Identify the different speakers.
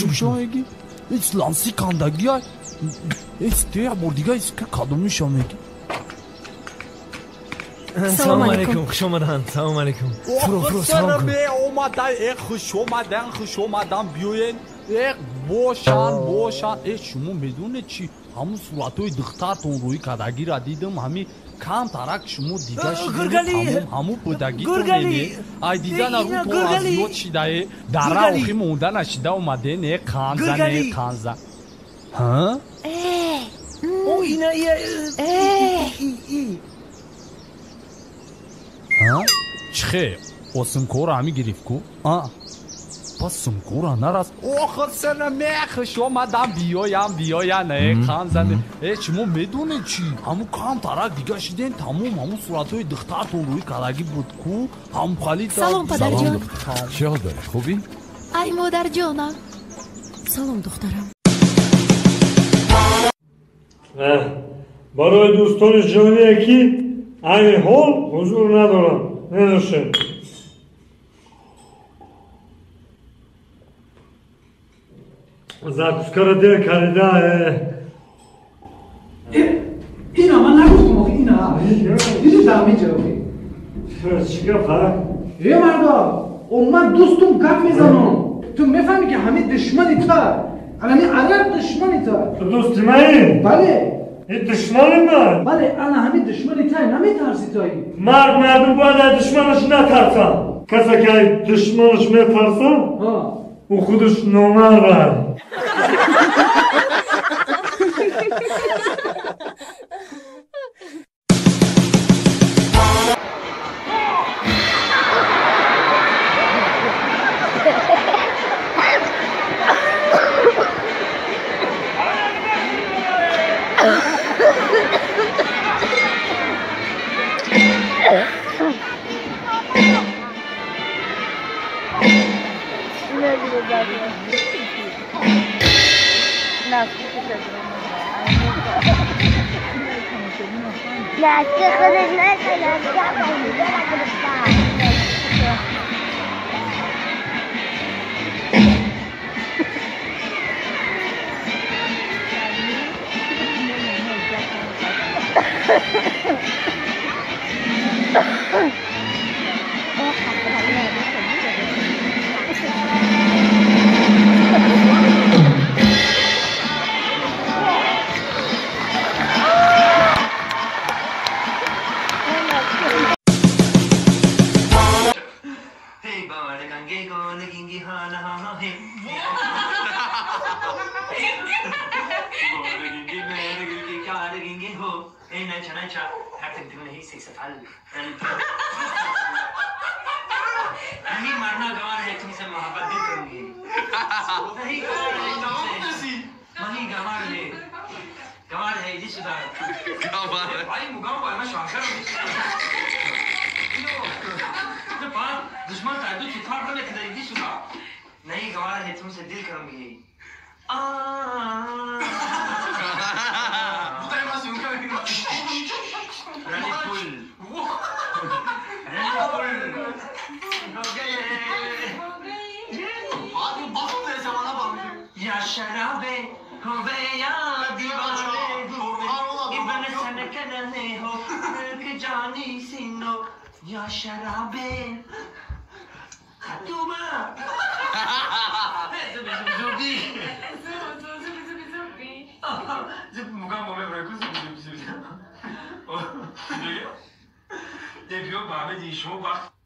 Speaker 1: میگی هیچ لانسی کندگی های هیچ توی بار دیگه هیچ که کدومی شما میگی
Speaker 2: سلام علیکم خوش آمدن سلام علیکم فرو سلام کن
Speaker 1: خوش اومدن بیوین باشن شما میدونه چی همون صورتوی دخترتون روی کدگی را دیدم همین کم ترک شما دیگه شدیم همون بودگی تو نینی ای دیدن رو تو از یاد شده در را اوخی مونده نشده اومده نه کانزه ها؟
Speaker 2: او اینا
Speaker 1: ها؟ چخه؟ او سمکور همی گریف کو؟ پس سمکور نرست اوخ سر میخش اومدم بیایا نه خانزنه شما میدونه چی؟ همون کام ترک دیگه شدین تموم همون صورتوی دخترتون روی کدگی بود کو هم خالی
Speaker 3: سلام پدر جان
Speaker 1: چه حال داری خوبی؟
Speaker 3: ای مادر جانم سلام دخترم
Speaker 4: برای دوستان جانی یکی این حال حضور ندارم ننوشه زکوسکا را دیر کریده
Speaker 5: اینا من نگفتم آخه اینا دیدی دمی جوابی
Speaker 4: چی گفت
Speaker 5: یه مردا من دوستم گپ میزنم تو میفهمی که همه دشمنی تا الان عرب دشمنی تا
Speaker 4: تو دوستی منی؟
Speaker 5: بله
Speaker 4: این دشمنی من؟
Speaker 5: بله الان همه دشمنی تا نمیترسی تایی
Speaker 4: مردم باید از دشمنش نترسن کسی که دشمنش میترسن او خودش نامرده
Speaker 6: दुश्मन था तू चिट्ठा पढ़ने के लिए सुना नहीं गवार है तुमसे दिल करूंगी या शराबे हो वे या दीवाने इब्न सन कने हो कि जानी सिनो या शराबे Duma! Zubi! Zubi! Muka mau berapa zubi? Oh, jadi dia biar bawa di show bak.